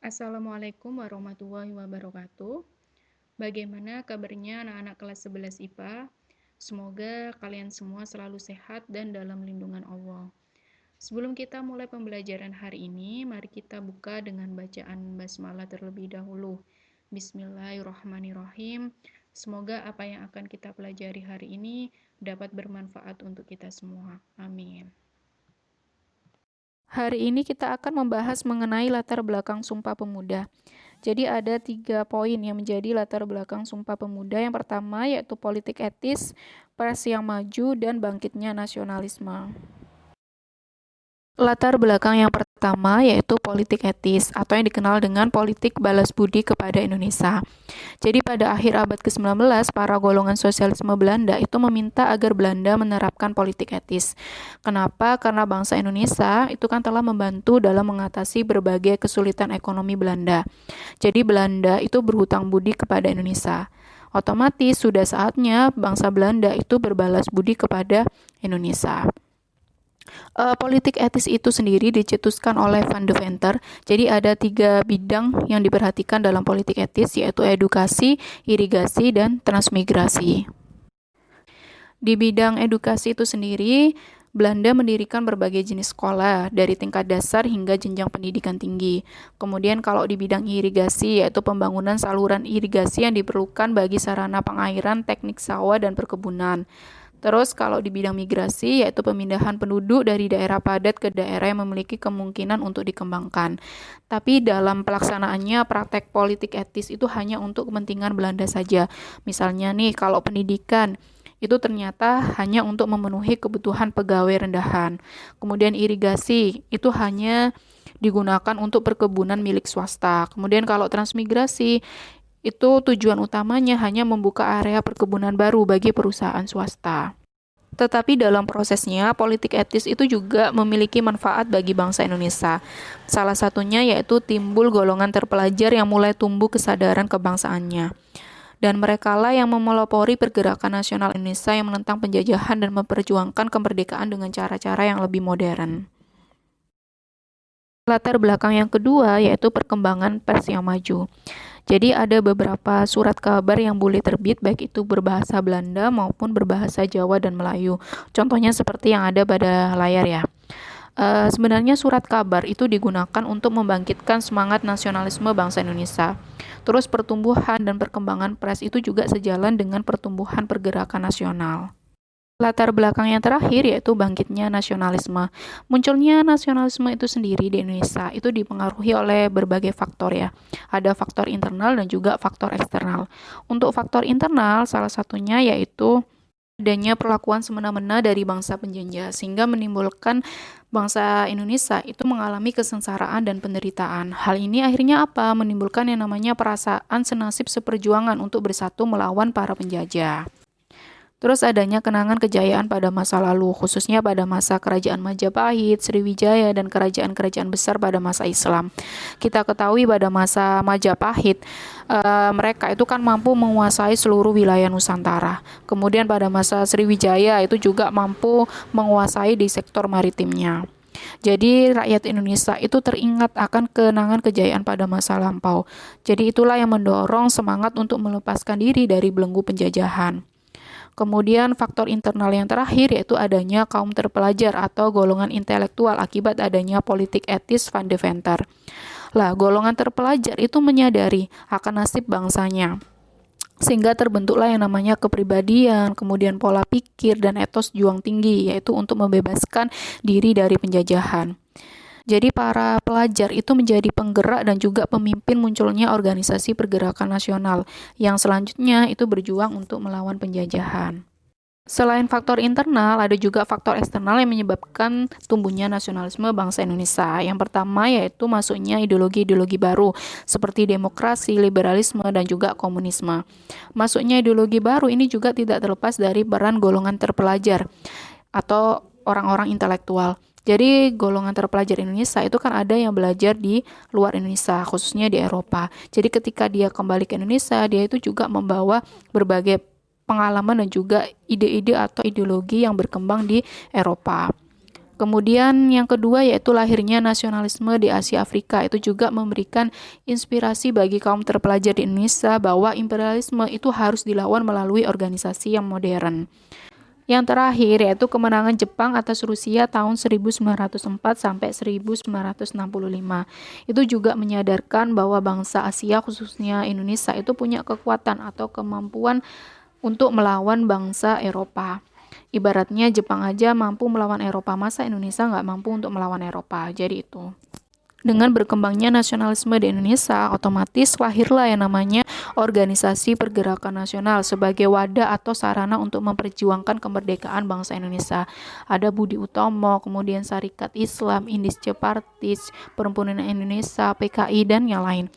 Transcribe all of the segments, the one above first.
Assalamualaikum warahmatullahi wabarakatuh. Bagaimana kabarnya anak-anak kelas 11 IPA? Semoga kalian semua selalu sehat dan dalam lindungan Allah. Sebelum kita mulai pembelajaran hari ini, mari kita buka dengan bacaan basmalah terlebih dahulu. Bismillahirrahmanirrahim. Semoga apa yang akan kita pelajari hari ini dapat bermanfaat untuk kita semua. Amin. Hari ini kita akan membahas mengenai latar belakang Sumpah Pemuda. Jadi ada 3 poin yang menjadi latar belakang Sumpah Pemuda. Yang pertama yaitu politik etis, pers yang maju, dan bangkitnya nasionalisme. Latar belakang yang pertama yaitu politik etis atau yang dikenal dengan politik balas budi kepada Indonesia. Jadi pada akhir abad ke-19, para golongan sosialisme Belanda itu meminta agar Belanda menerapkan politik etis. Kenapa? Karena bangsa Indonesia itu kan telah membantu dalam mengatasi berbagai kesulitan ekonomi Belanda. Jadi Belanda itu berhutang budi kepada Indonesia. Otomatis sudah saatnya bangsa Belanda itu berbalas budi kepada Indonesia. Politik etis itu sendiri dicetuskan oleh Van Deventer. Jadi ada 3 bidang yang diperhatikan dalam politik etis, yaitu edukasi, irigasi, dan transmigrasi. Di bidang edukasi itu sendiri, Belanda mendirikan berbagai jenis sekolah dari tingkat dasar hingga jenjang pendidikan tinggi. Kemudian kalau di bidang irigasi, yaitu pembangunan saluran irigasi yang diperlukan bagi sarana pengairan, teknik sawah, dan perkebunan. Terus kalau di bidang migrasi, yaitu pemindahan penduduk dari daerah padat ke daerah yang memiliki kemungkinan untuk dikembangkan. Tapi dalam pelaksanaannya, praktek politik etis itu hanya untuk kepentingan Belanda saja. Misalnya nih, kalau pendidikan, itu ternyata hanya untuk memenuhi kebutuhan pegawai rendahan. Kemudian irigasi, itu hanya digunakan untuk perkebunan milik swasta. Kemudian kalau transmigrasi, itu tujuan utamanya hanya membuka area perkebunan baru bagi perusahaan swasta. Tetapi dalam prosesnya, politik etis itu juga memiliki manfaat bagi bangsa Indonesia. Salah satunya yaitu timbul golongan terpelajar yang mulai tumbuh kesadaran kebangsaannya. Dan merekalah yang memelopori pergerakan nasional Indonesia yang menentang penjajahan dan memperjuangkan kemerdekaan dengan cara-cara yang lebih modern. Latar belakang yang kedua yaitu perkembangan pers yang maju. Jadi ada beberapa surat kabar yang boleh terbit baik itu berbahasa Belanda maupun berbahasa Jawa dan Melayu. Contohnya seperti yang ada pada layar ya. Sebenarnya surat kabar itu digunakan untuk membangkitkan semangat nasionalisme bangsa Indonesia. Terus pertumbuhan dan perkembangan pers itu juga sejalan dengan pertumbuhan pergerakan nasional. Latar belakang yang terakhir yaitu bangkitnya nasionalisme. Munculnya nasionalisme itu sendiri di Indonesia itu dipengaruhi oleh berbagai faktor ya. Ada faktor internal dan juga faktor eksternal. Untuk faktor internal salah satunya yaitu adanya perlakuan semena-mena dari bangsa penjajah sehingga menimbulkan bangsa Indonesia itu mengalami kesengsaraan dan penderitaan. Hal ini akhirnya apa? Menimbulkan yang namanya perasaan senasib seperjuangan untuk bersatu melawan para penjajah. Terus adanya kenangan kejayaan pada masa lalu, khususnya pada masa kerajaan Majapahit, Sriwijaya, dan kerajaan-kerajaan besar pada masa Islam. Kita ketahui pada masa Majapahit, mereka itu kan mampu menguasai seluruh wilayah Nusantara. Kemudian pada masa Sriwijaya itu juga mampu menguasai di sektor maritimnya. Jadi rakyat Indonesia itu teringat akan kenangan kejayaan pada masa lampau. Jadi itulah yang mendorong semangat untuk melepaskan diri dari belenggu penjajahan. Kemudian faktor internal yang terakhir yaitu adanya kaum terpelajar atau golongan intelektual akibat adanya politik etis Van Deventer. Lah, golongan terpelajar itu menyadari akan nasib bangsanya. Sehingga terbentuklah yang namanya kepribadian, kemudian pola pikir dan etos juang tinggi yaitu untuk membebaskan diri dari penjajahan. Jadi para pelajar itu menjadi penggerak dan juga pemimpin munculnya organisasi pergerakan nasional yang selanjutnya itu berjuang untuk melawan penjajahan. Selain faktor internal, ada juga faktor eksternal yang menyebabkan tumbuhnya nasionalisme bangsa Indonesia. Yang pertama yaitu masuknya ideologi-ideologi baru seperti demokrasi, liberalisme, dan juga komunisme. Masuknya ideologi baru ini juga tidak terlepas dari peran golongan terpelajar atau orang-orang intelektual. Jadi golongan terpelajar Indonesia itu kan ada yang belajar di luar Indonesia, khususnya di Eropa. Jadi ketika dia kembali ke Indonesia, dia itu juga membawa berbagai pengalaman dan juga ide-ide atau ideologi yang berkembang di Eropa. Kemudian yang kedua yaitu lahirnya nasionalisme di Asia Afrika. Itu juga memberikan inspirasi bagi kaum terpelajar di Indonesia bahwa imperialisme itu harus dilawan melalui organisasi yang modern. Yang terakhir yaitu kemenangan Jepang atas Rusia tahun 1904 sampai 1965. Itu juga menyadarkan bahwa bangsa Asia khususnya Indonesia itu punya kekuatan atau kemampuan untuk melawan bangsa Eropa. Ibaratnya Jepang aja mampu melawan Eropa, masa Indonesia nggak mampu untuk melawan Eropa. Jadi itu. Dengan berkembangnya nasionalisme di Indonesia, otomatis lahirlah yang namanya Organisasi Pergerakan Nasional sebagai wadah atau sarana untuk memperjuangkan kemerdekaan bangsa Indonesia. Ada Budi Utomo, kemudian Sarekat Islam, Indische Partis, Perhimpunan Indonesia, PKI, dan yang lain.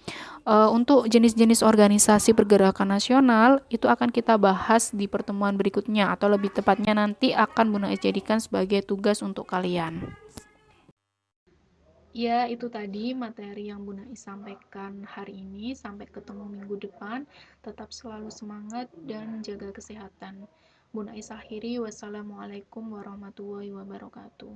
Untuk jenis-jenis organisasi pergerakan nasional itu akan kita bahas di pertemuan berikutnya, atau lebih tepatnya nanti akan Bunda jadikan sebagai tugas untuk kalian. Ya, itu tadi materi yang Bunda sampaikan hari ini. Sampai ketemu minggu depan. Tetap selalu semangat dan jaga kesehatan. Bunda akhiri. Wassalamualaikum warahmatullahi wabarakatuh.